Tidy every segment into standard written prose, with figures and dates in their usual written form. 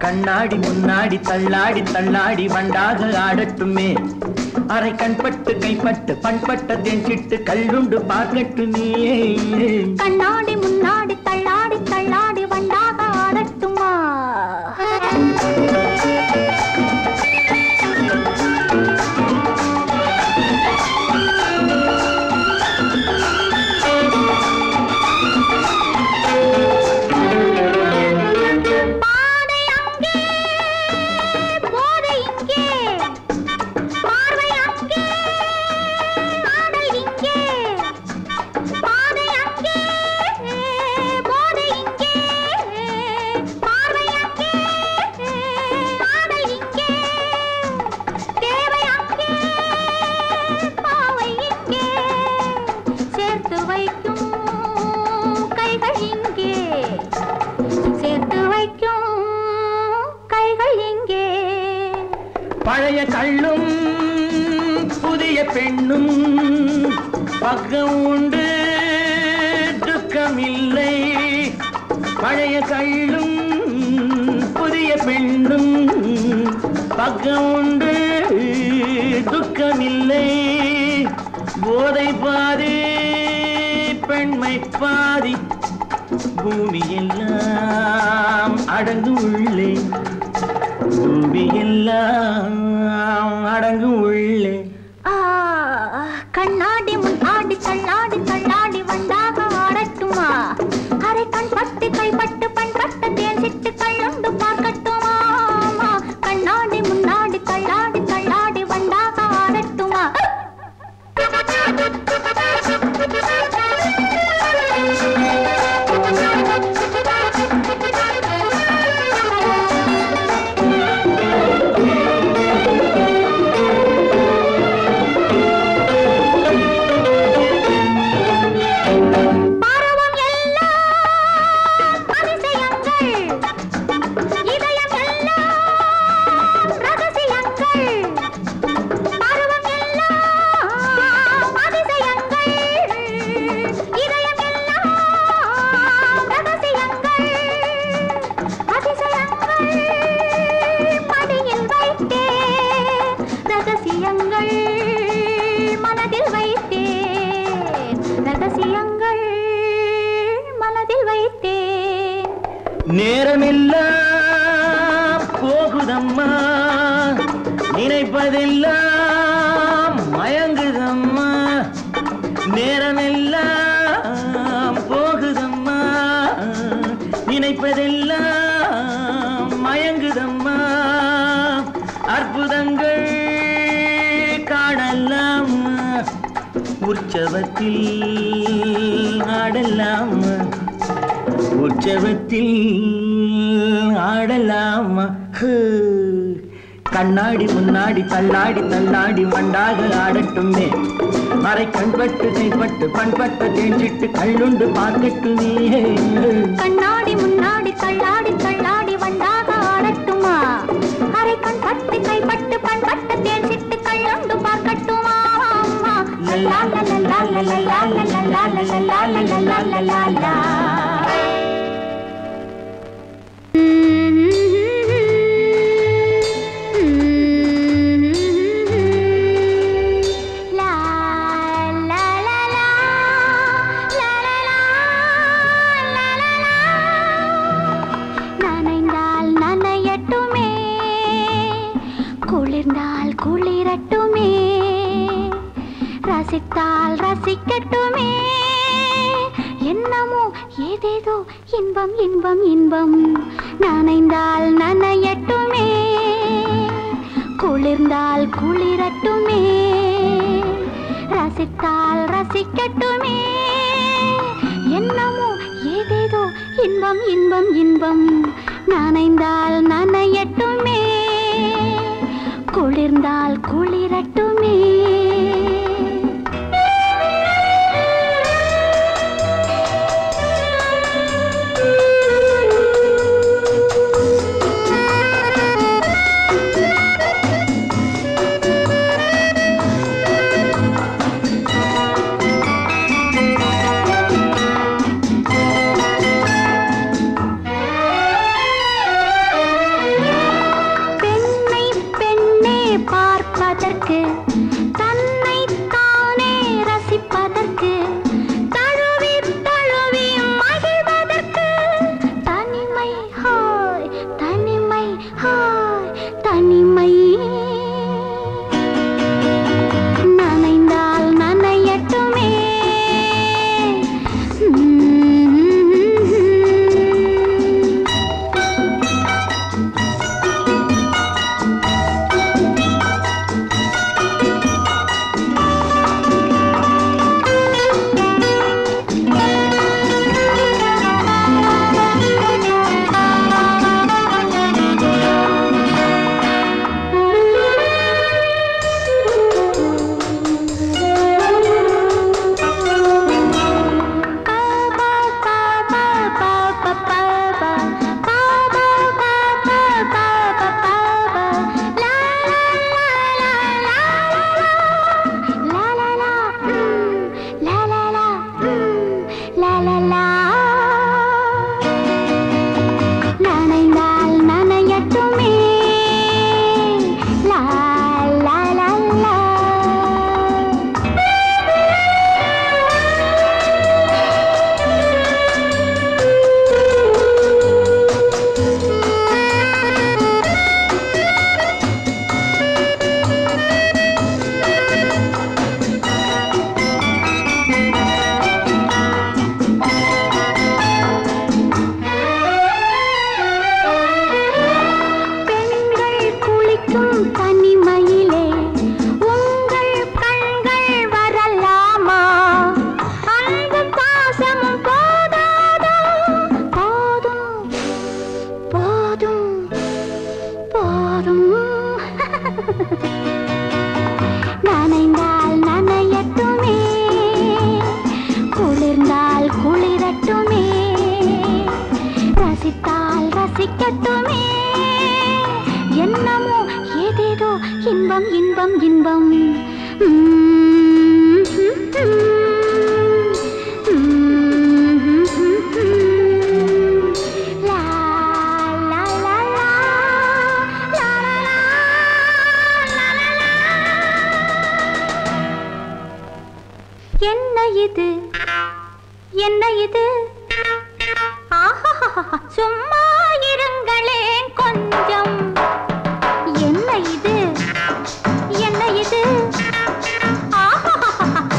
கண்ணாடி முன்னாடி தள்ளாடி தள்ளாடி வண்டாக ஆடட்டுமே. அரை கண்பட்டு கைப்பட்டு பண்பட்ட தேஞ்சிட்டு கல்லுண்டு பார்க்கட்டுமே. கண்ணாடி முன்னாடி தள்ளாடி தள்ளாடி வண்டாக ஆடட்டுமா? பழைய கள்ளும் புதிய பெண்ணும் பக்கம் உண்டு துக்கமில்லை. பழைய கள்ளும் புதிய பெண்ணும் பக்கம் உண்டு துக்கமில்லை. போதை பாதி பெண்மை பாதி பூமி எல்லாம் அடங்கு உள்ளே. பூமி எல்லாம் அடங்கு உள்ளே. கண்ணாடி முன்னாடி தள்ளாடி தள்ளாடி வண்டாக ஆடட்டுமா? அரை கண் பட்டு கைப்பட்டு பண்பட்டு தேஞ்சிட்டு கல்லுண்டு பார்க்கட்டுமா? கண்ணாடி முன்னாடி தள்ளாடி தள்ளாடி வண்டாக ஆடட்டுமா? நேரமெல்லாம் போகுதம்மா, நினைப்பதெல்லாம் மயங்குதம்மா. நேரமெல்லாம் போகுதம்மா, நினைப்பதெல்லாம் மயங்குதம்மா. அற்புதங்கள் காணலாம், உற்சவத்தில் ஆடலாம், உற்சவத்தில் ஆடலாமா. கண்ணாடி முன்னாடி தள்ளாடி தள்ளாடி வண்டாக ஆடட்டுமே. அரை கண்பட்டு கைப்பட்டு பண்பட்டு தேஞ்சிட்டு கல்லுண்டு பார்க்கட்டுமே. கண்ணாடி முன்னாடி தள்ளாடி தள்ளாடி வண்டாக ஆடட்டுமா? அரை கண்பட்டு கைப்பட்டு பண்பட்டு தேஞ்சிட்டு கல்லுண்டு பார்க்கட்டுமா? லல்லா லல்லா லல்லா லல்லா லல்லா லல்லா லல்லா. குளிர்ந்தால் குளிரட்டுமே, ரசித்தால் ரசிக்கட்டுமே. என்னமோ ஏதேதோ இன்பம் இன்பம் இன்பம். நனைந்தால் நனையட்டுமே, குளிர்ந்தால் குளிரட்டுமே, ரசித்தால் ரசிக்கட்டுமே. என்னமோ ஏதேதோ இன்பம் இன்பம் இன்பம். நனைந்தால் நனையட்டுமே, குளிர்ந்தால் குளிரட்டுமே. ரசிக்கட்டுமே என்னமோ ஏதேதோ இன்பம் இன்பம் இன்பம் என்ன இது என்ன இது சும்மா இருங்களேன் கொஞ்சம் என்ன இது என்ன இது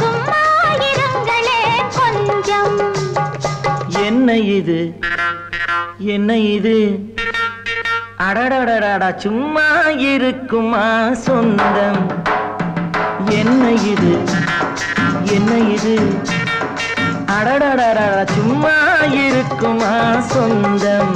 சும்மா இருங்களேன் கொஞ்சம் என்ன இது என்ன இது அடடடடா சும்மா இருக்குமா சொந்தம் என்ன இது என்ன இது அடடடடா சும்மா இருக்குமா சொந்தம்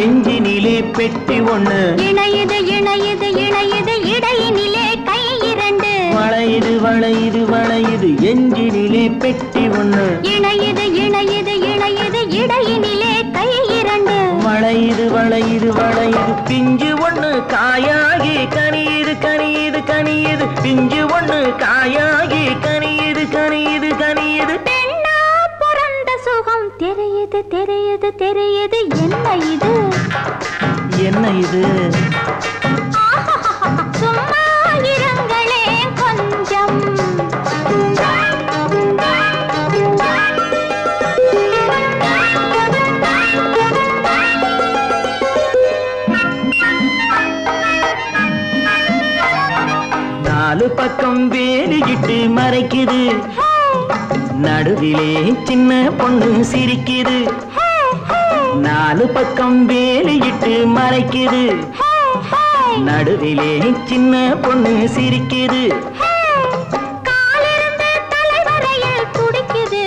எஞ்சினிலே பெட்டி ஒண்ணு இணையுது இணையுது இணையுது இடையினிலே கை இரண்டு வளையுது வளையுது வளையுது எஞ்சினிலே பெட்டி ஒண்ணு இணையுது இணையுது இணையுது இடையினிலே கை இரண்டு வளையுது வளையுது வளையுது பிஞ்சு ஒண்ணு காயாகி கனியுது கனியுது கனியுது பிஞ்சு ஒண்ணு காயாகி கனியுது கனியுது கனியுது பெண்ணா பிறந்த சுகம் தெரியுது தெரியுது தெரியுது என்ன இது என்ன இது சும்மா இருங்களேன் கொஞ்சம் நாலு பக்கம் வேலிக்கிட்டு மறைக்குது நடுவிலே சின்ன பொண்ணு சிரிக்குது நாலு பக்கம் வேலிக்கிட்டு மறைக்குது நடுவிலே சின்ன பொண்ணு சிரிக்குது காலிருந்து தலைவரையில் துடிக்குது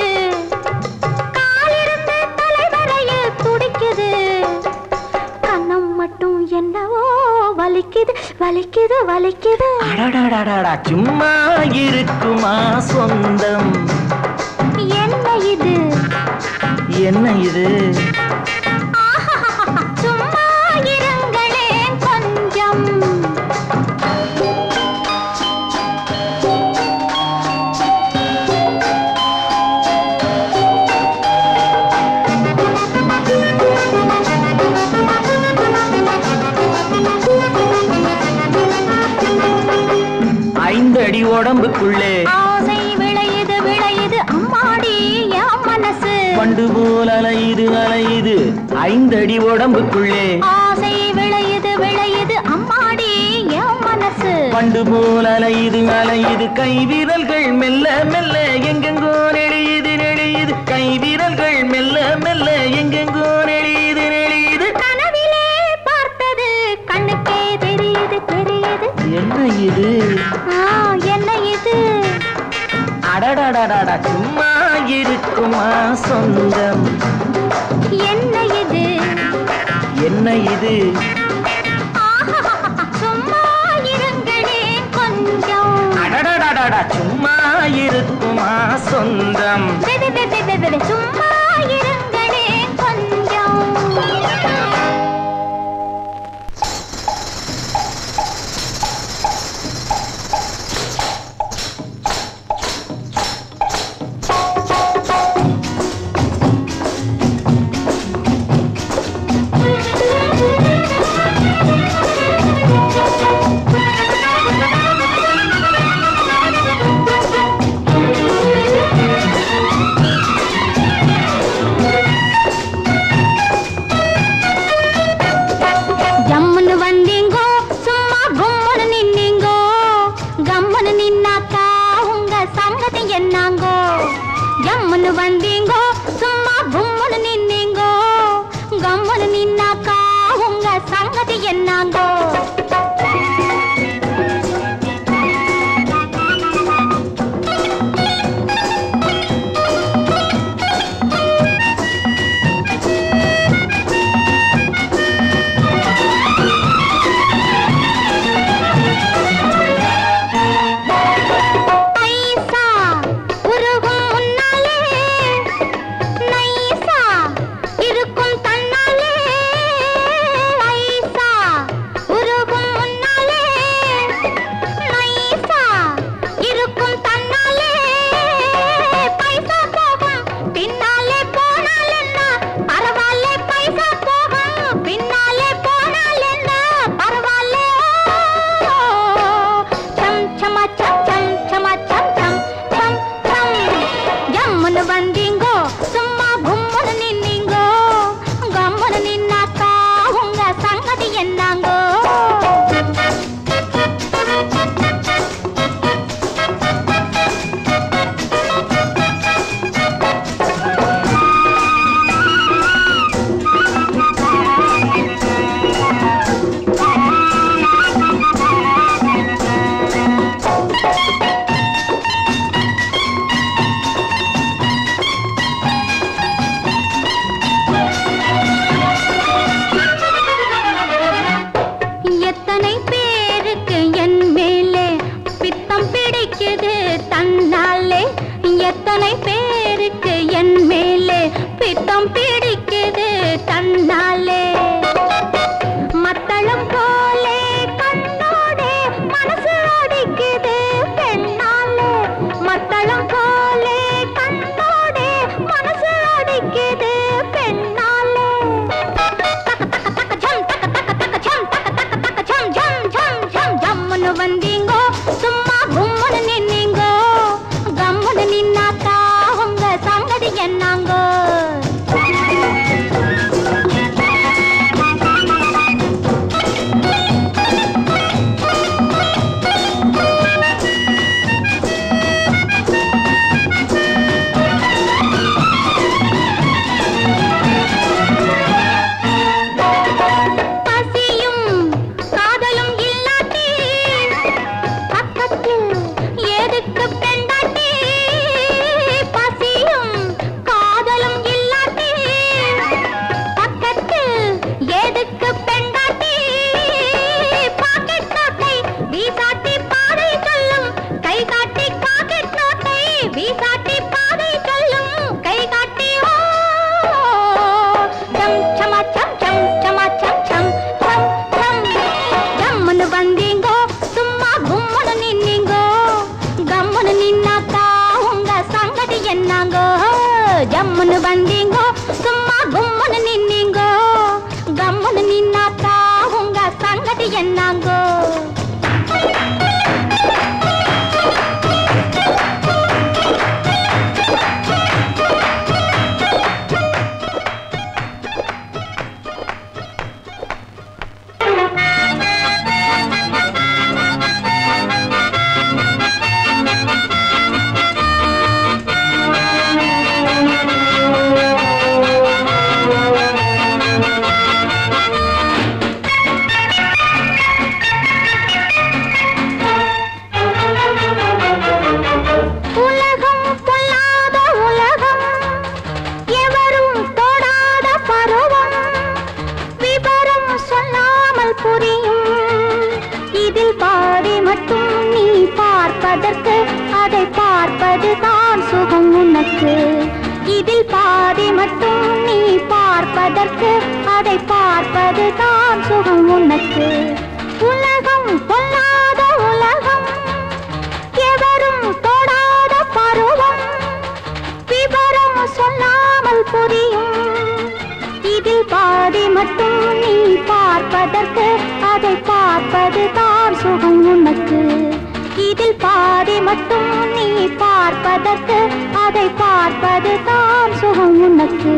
காலிருந்து தலைவரையில் துடிக்குது கண்ணம் மட்டும் என்னவோ வலிக்குது வலிக்குது வலிக்குது அடடடடா சும்மா இருக்குமா சொந்தம் என்ன இது என்ன இது சும்மா இருங்களேன் கொஞ்சம் ஐந்தடி உடம்புக்குள்ளே ஆசை விளையுது விளையுது அம்மாடி என் மனசு பண்டு போல் அலையுது அலையுது ஐந்தடி உடம்புக்குள்ளே ஆசை விளையுது விளையுது அம்மாடி என் மனசு பண்டு போல் அலையுது அலையுது கை வீரல்கள் மெல்ல மெல்ல எங்கெங்கோ நெளியுது நெளியுது கை வீரல்கள் மெல்ல மெல்ல எங்கெங்கோ நெளியுது நெளியுது கனவிலே பார்த்தது கண்ணுக்கே தெரியுது தெரியுது என்ன இது என்ன இது அடடடடா சும்மா இருக்குமா சொந்தம் என்ன இது என்ன இது சும்மா இருங்களேன் கொஞ்சம் அடடடடா சும்மா இருக்குமா சொந்தம் சும்மா இருங்களேன் கொஞ்சம் பிடிக்குது தன்னாலே எத்தனை பேருக்கு என் மேலே பித்தம் பிடிக்குது தன்னாலே மத்தளம் போலே கண்ணோடே மனசு அடிக்குது பெண்ணாலே மத்தளம் போலே கண்ணோடே மனசு அடிக்குது பெண்ணாலே ஜம்முன்னு வந்தீங்கோ சும்மா கும்முன்னு நின்னீங்கோ கம்முன்னு நின்னாக்கா உங்க சங்கதி என்னாங்கோ ஜம்முன்னு வந்தீங்கோ சும்மா கும்முன்னு நின்னீங்கோ கம்முன்னு நின்னாக்கா உங்க சங்கதி என்னாங்கோ அதை பார்ப்பதுதான் சுகம் உனக்கு இதில் பாதி மட்டும் நீ பார்ப்பதற்கு அதை பார்ப்பதுதான் சுகம் உனக்கு உலகம் பொல்லாத உலகம் எவரும் தொடாத பருவம் விவரம் சொல்லாமல் புரியும் இதில் பாதி மட்டும் நீ பார்ப்பதற்கு அதை பார்ப்பதுதான் சுகம் உனக்கு இதில் பாதி மட்டும் நீ பார்ப்பதற்கு அதை பார்ப்பதுதான் சுகம் உனக்கு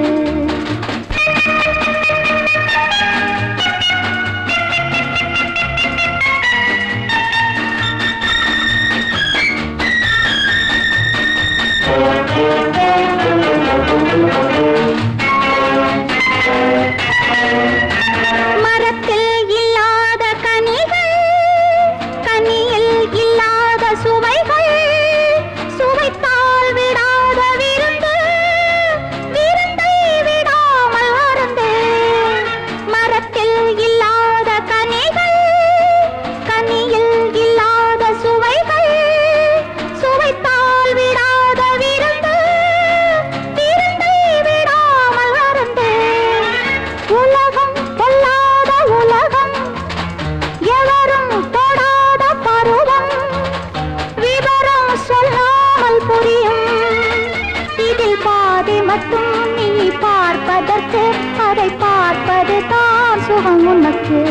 மரத்தில் இல்லாத கனிகள் கனியில் இல்லாத சுவைகள் சுவைத்தால் விடாத விருந்து விருந்தை விடாமல் அருந்து மரத்தில் இல்லாத கனிகள் கனியில் இல்லாத சுவைகள் சுவைத்தால் விடாத விருந்து விருந்தை விடாமல் அருந்து உலகம் பொல்லாத உலகம் எவரும் தொடாத பருவம் விவரம் சொல்லாமல் புரியும் இதில் பாதி மட்டும் நீ பார்ப்பதற்கு அதை பார்ப்பது தான் சுகம் உனக்கு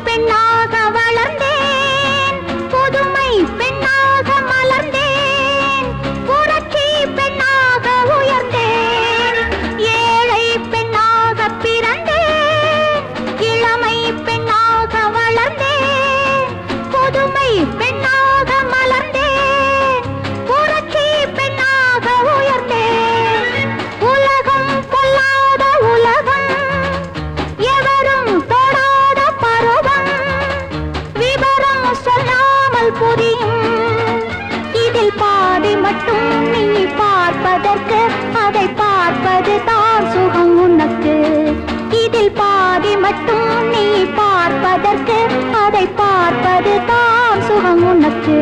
பெண்ணாக வளர்ந்தேன் புதுமை எனக்கு அதை பார்ப்பது தான் சுகம் உனக்கு இதில் பாதி மட்டும் நீ பார்ப்பதற்கு அதை பார்ப்பது தான் சுகம் உனக்கு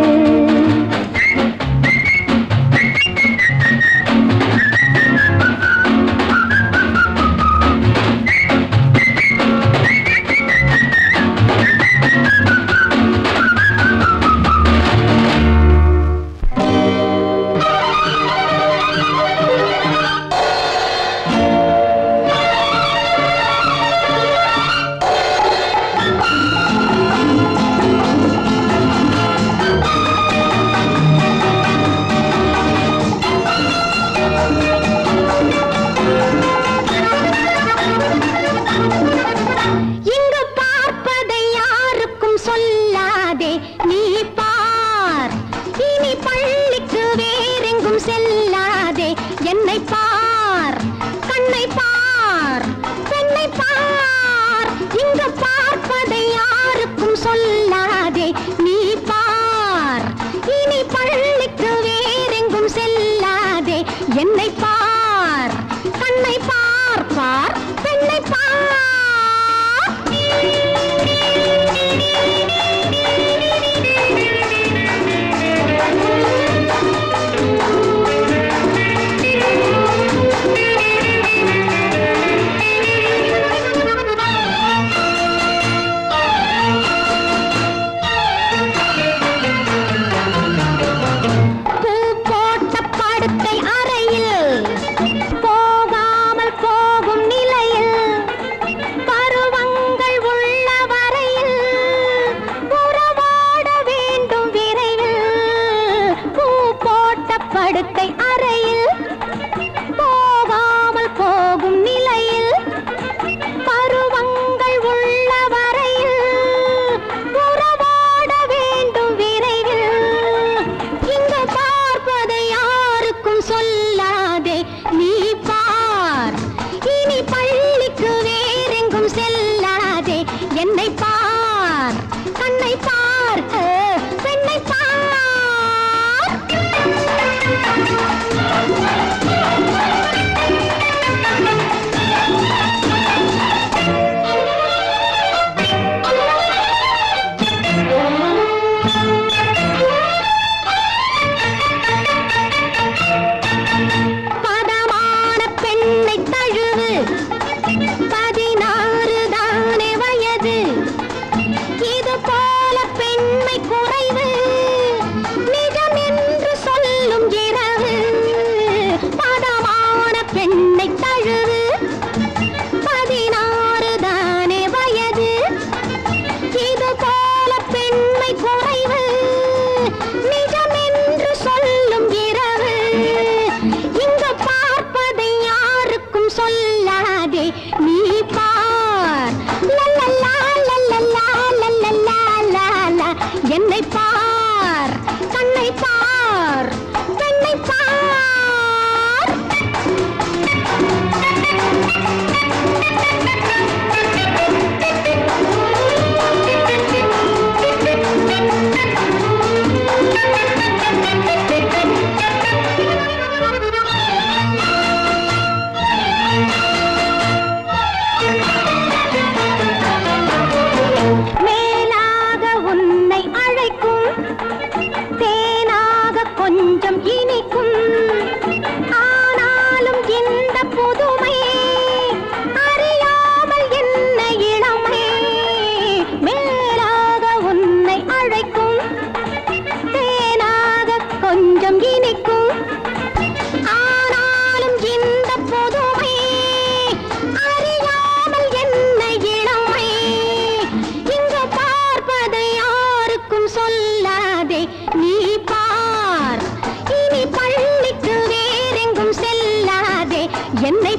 என்னை